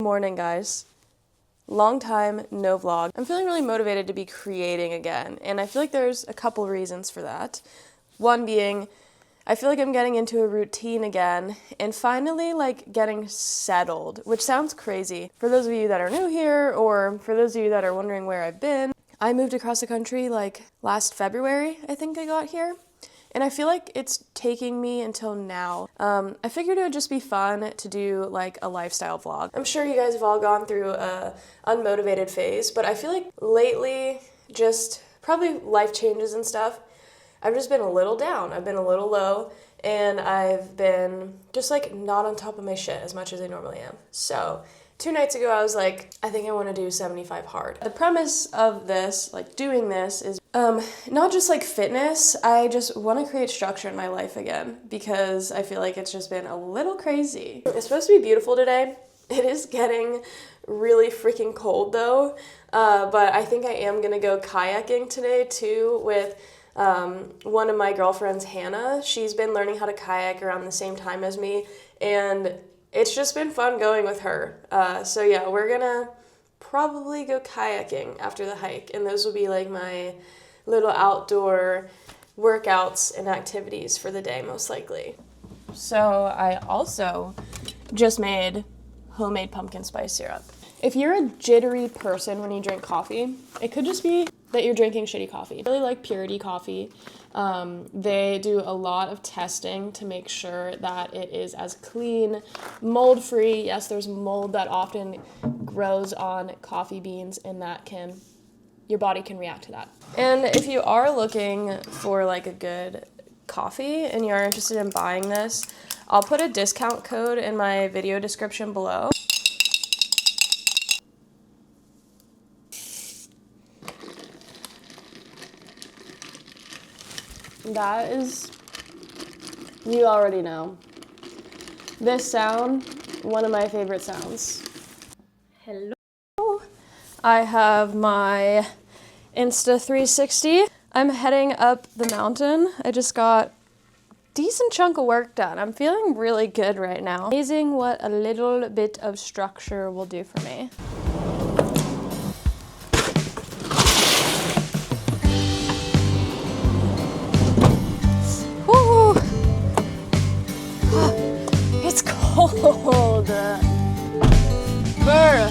Morning, guys. Long time, no vlog. I'm feeling really motivated to be creating again, and I feel like there's a couple reasons for that. One being, I feel like I'm getting into a routine again and finally getting settled, which sounds crazy. For those of you that are new here, or for those of you that are wondering where I've been, I moved across the country last February, I think I got here. And I feel like it's taking me until now. I figured it would just be fun to do a lifestyle vlog. I'm sure you guys have all gone through a unmotivated phase, but I feel like lately, just probably life changes and stuff, I've just been a little down. I've been a little low, and I've been just not on top of my shit as much as I normally am. So 2 nights ago, I was like, I think I want to do 75 hard. The premise of this, doing this, is not just fitness. I just want to create structure in my life again because I feel like it's just been a little crazy. It's supposed to be beautiful today. It is getting really freaking cold though, but I think I am gonna go kayaking today too with one of my girlfriends, Hannah. She's been learning how to kayak around the same time as me, and it's just been fun going with her. So yeah, we're gonna probably go kayaking after the hike, and those will be my little outdoor workouts and activities for the day, most likely. So I also just made homemade pumpkin spice syrup. If you're a jittery person when you drink coffee, it could just be that you're drinking shitty coffee. I really like Purity coffee. They do a lot of testing to make sure that it is as clean, mold-free. Yes, there's mold that often grows on coffee beans, and your body can react to that. And if you are looking for a good coffee and you're interested in buying this, I'll put a discount code in my video description below. That is, you already know. This sound, one of my favorite sounds. Hello. I have my Insta 360. I'm heading up the mountain. I just got a decent chunk of work done. I'm feeling really good right now. Amazing what a little bit of structure will do for me. It's cold. Brr.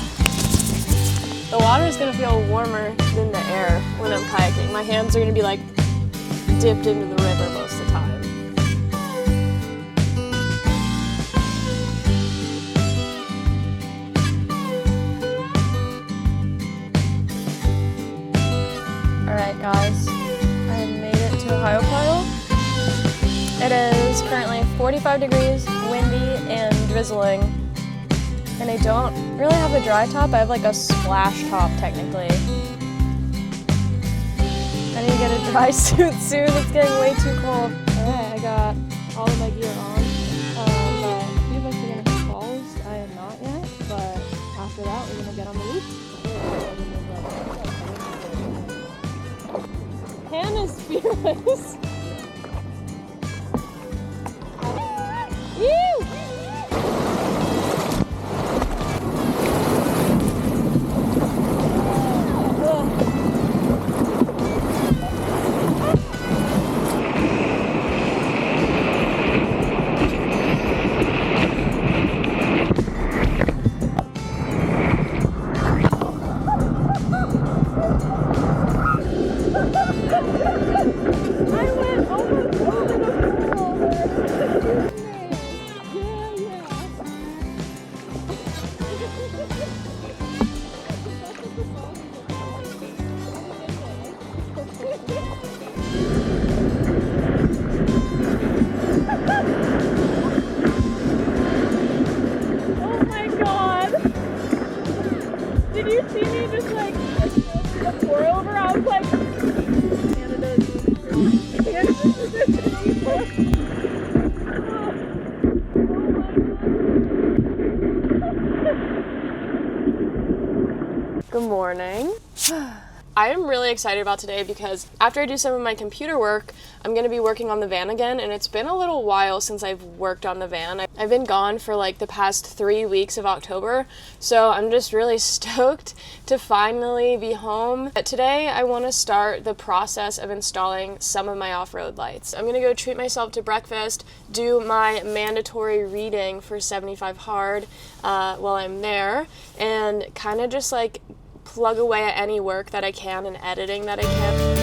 The water is gonna feel warmer than the air when I'm kayaking. My hands are gonna be dipped into the river most of the time. Alright guys, I have made it to Ohio Pile. It is currently 45 degrees, windy, and drizzling. And I don't really have a dry top. I have a splash top technically. I need to get a dry suit soon. It's getting way too cold. Alright, I got all of my gear on. But a few of us are gonna hit falls. I am not yet, but after that we're gonna get on the loop. Hannah's fearless. Ew! Good morning. I am really excited about today because after I do some of my computer work, I'm going to be working on the van again, and it's been a little while since I've worked on the van. I've been gone for like the past 3 weeks of October, so I'm just really stoked to finally be home. But today I want to start the process of installing some of my off-road lights. I'm going to go treat myself to breakfast, do my mandatory reading for 75 hard while I'm there, and kind of just like plug away at any work that I can and editing that I can.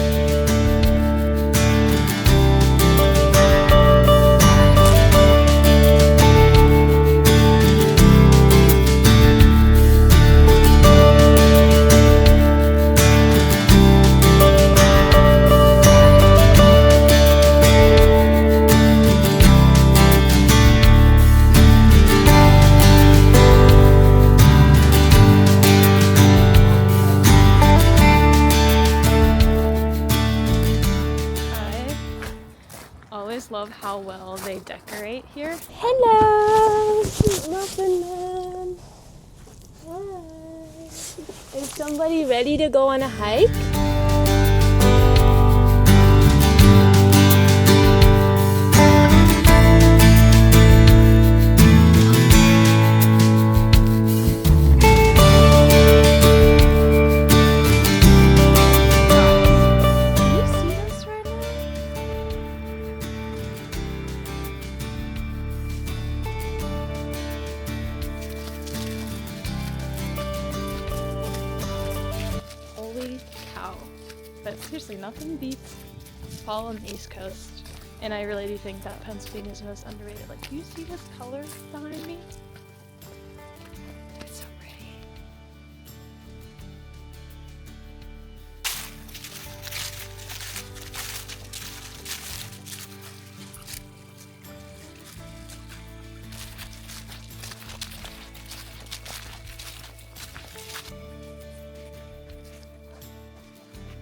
Love how well they decorate here. Hello, sweet muffin man. Hi. Is somebody ready to go on a hike? But seriously, nothing beats fall on the East Coast, and I really do think that Pennsylvania is the most underrated. Like, do you see this color behind me? It's so pretty.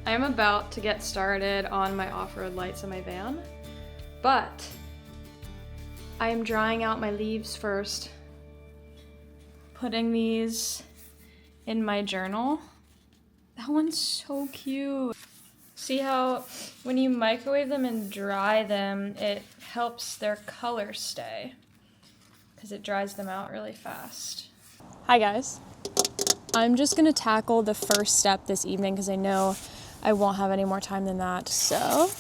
I'm about to get started on my off-road lights in my van, but I am drying out my leaves first, putting these in my journal. That one's so cute. See how when you microwave them and dry them, it helps their color stay because it dries them out really fast. Hi guys. I'm just gonna tackle the first step this evening because I know I won't have any more time than that, so.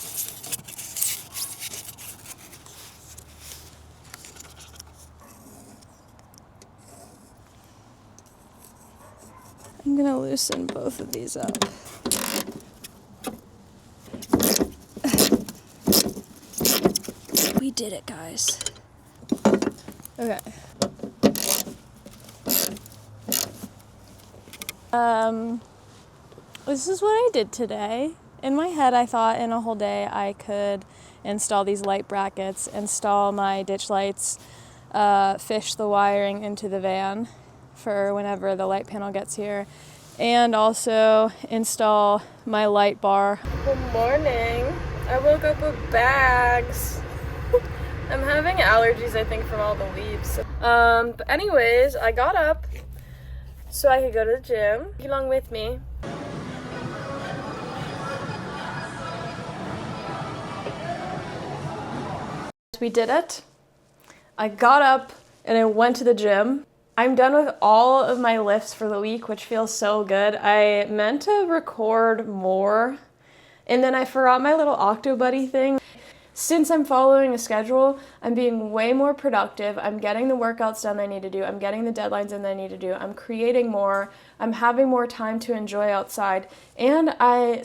I'm gonna loosen both of these up. We did it, guys. Okay. This is what I did today. In my head, I thought in a whole day I could install these light brackets, install my ditch lights, fish the wiring into the van for whenever the light panel gets here, and also install my light bar. Good morning. I woke up with bags. I'm having allergies, I think, from all the leaves. But anyways, I got up so I could go to the gym. Come along with me. We did it. I got up and I went to the gym. I'm done with all of my lifts for the week, which feels so good. I meant to record more, and then I forgot my little Octobuddy thing. Since I'm following a schedule, I'm being way more productive. I'm getting the workouts done I need to do. I'm getting the deadlines in that I need to do. I'm creating more. I'm having more time to enjoy outside. And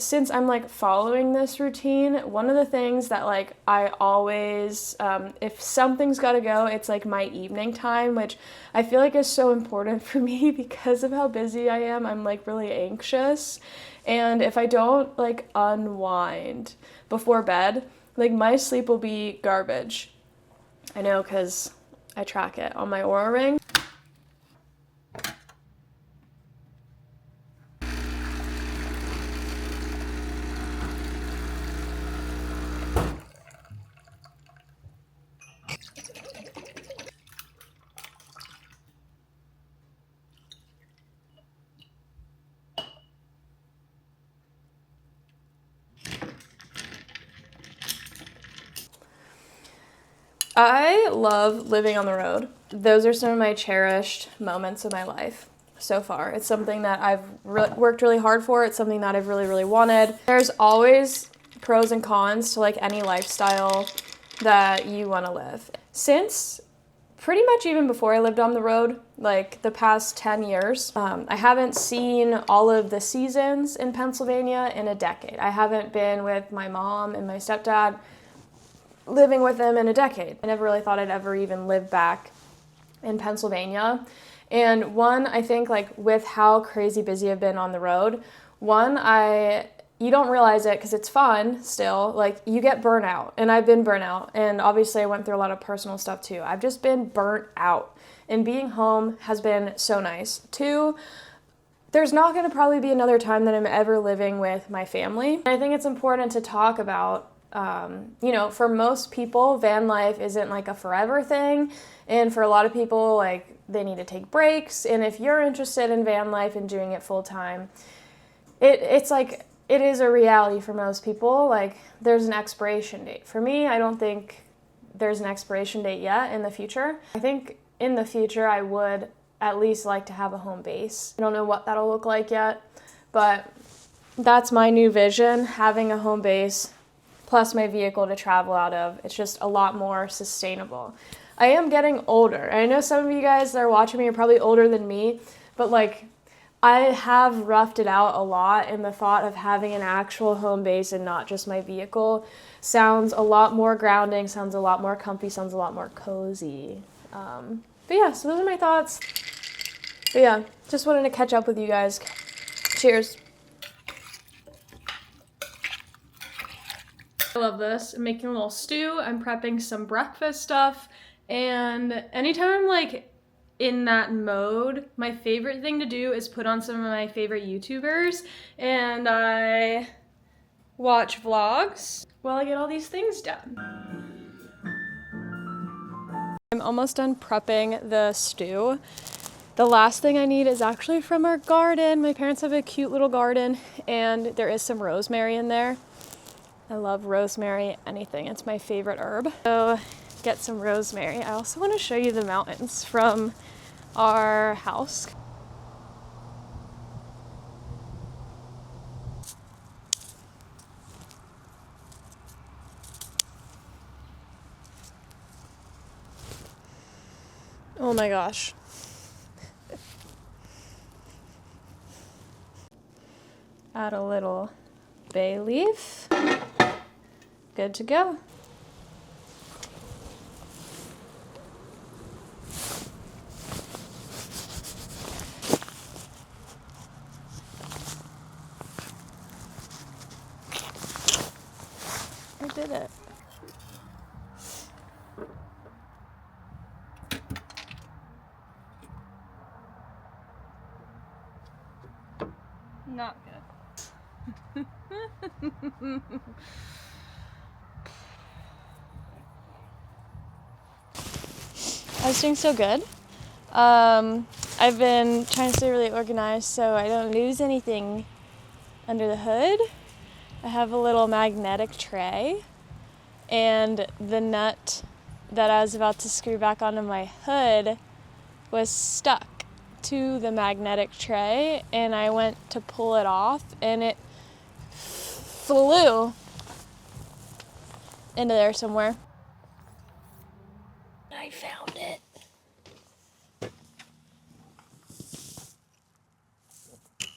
since I'm like following this routine, one of the things that like I always, if something's gotta go, it's like my evening time, which I feel like is so important for me because of how busy I am. I'm like really anxious. And if I don't like unwind before bed, like my sleep will be garbage. I know because I track it on my Oura ring. I love living on the road. Those are some of my cherished moments of my life so far. It's something that I've worked really hard for. It's something that I've really, really wanted. There's always pros and cons to like any lifestyle that you want to live. Since pretty much even before I lived on the road, like the past 10 years, I haven't seen all of the seasons in Pennsylvania in a decade. I haven't been with my mom and my stepdad living with them in a decade. I never really thought I'd ever even live back in Pennsylvania. And one, I think like with how crazy busy I've been on the road, you don't realize it because it's fun still, like you get burnt out, and I've been burnt out, and obviously I went through a lot of personal stuff too. I've just been burnt out, and being home has been so nice. Two, there's not going to probably be another time that I'm ever living with my family. And I think it's important to talk about, for most people, van life isn't like a forever thing, and for a lot of people, like they need to take breaks, and if you're interested in van life and doing it full time, it's like, it is a reality for most people. Like, there's an expiration date. For me, I don't think there's an expiration date yet in the future. I think in the future, I would at least like to have a home base. I don't know what that'll look like yet, but that's my new vision, having a home base plus my vehicle to travel out of. It's just a lot more sustainable. I am getting older. I know some of you guys that are watching me are probably older than me, but like, I have roughed it out a lot, and the thought of having an actual home base and not just my vehicle sounds a lot more grounding, sounds a lot more comfy, sounds a lot more cozy. But yeah, so those are my thoughts. But yeah, just wanted to catch up with you guys. Cheers. I love this. I'm making a little stew. I'm prepping some breakfast stuff, and anytime I'm like in that mode, my favorite thing to do is put on some of my favorite YouTubers, and I watch vlogs while I get all these things done. I'm almost done prepping the stew. The last thing I need is actually from our garden. My parents have a cute little garden, and there is some rosemary in there. I love rosemary, anything. It's my favorite herb. So get some rosemary. I also want to show you the mountains from our house. Oh my gosh. Add a little bay leaf. Good to go. I did it. Not good. I was doing so good. I've been trying to stay really organized so I don't lose anything under the hood. I have a little magnetic tray, and the nut that I was about to screw back onto my hood was stuck to the magnetic tray, and I went to pull it off and it flew into there somewhere. I found it.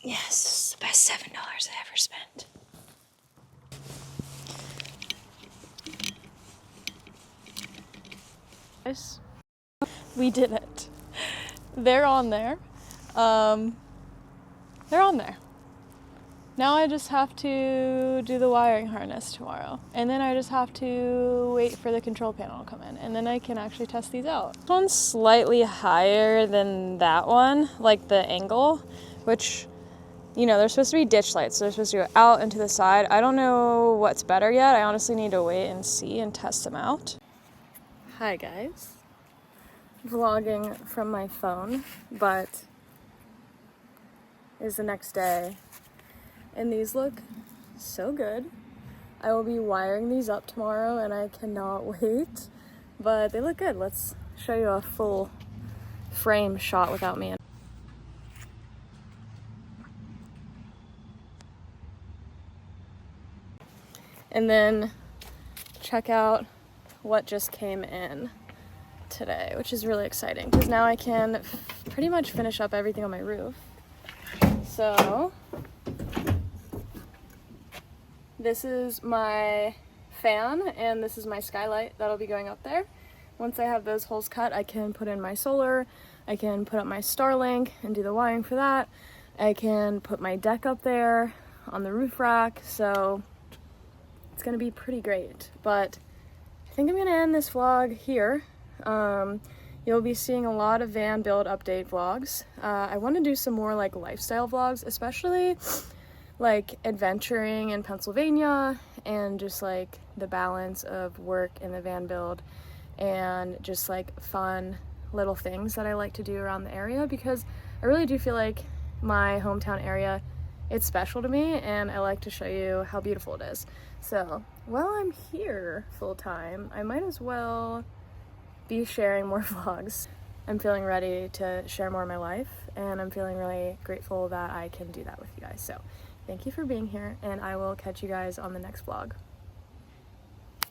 Yes, this is the best $7 I ever spent. We did it. They're on there. They're on there. Now I just have to do the wiring harness tomorrow. And then I just have to wait for the control panel to come in. And then I can actually test these out. This one's slightly higher than that one, like the angle, which, you know, they're supposed to be ditch lights. So they're supposed to go out and to the side. I don't know what's better yet. I honestly need to wait and see and test them out. Hi guys. Vlogging from my phone, but is the next day. And these look so good. I will be wiring these up tomorrow and I cannot wait. but they look good. Let's show you a full frame shot without me. And then check out what just came in today, which is really exciting because now I can pretty much finish up everything on my roof. So this is my fan and this is my skylight that'll be going up there. Once I have those holes cut, I can put in my solar, I can put up my Starlink and do the wiring for that. I can put my deck up there on the roof rack, so it's gonna be pretty great. But I think I'm gonna end this vlog here. You'll be seeing a lot of van build update vlogs. I want to do some more like lifestyle vlogs, especially like adventuring in Pennsylvania and just like the balance of work in the van build and just like fun little things that I like to do around the area, because I really do feel like my hometown area, it's special to me and I like to show you how beautiful it is. So while I'm here full time, I might as well be sharing more vlogs. I'm feeling ready to share more of my life and I'm feeling really grateful that I can do that with you guys. So thank you for being here and I will catch you guys on the next vlog.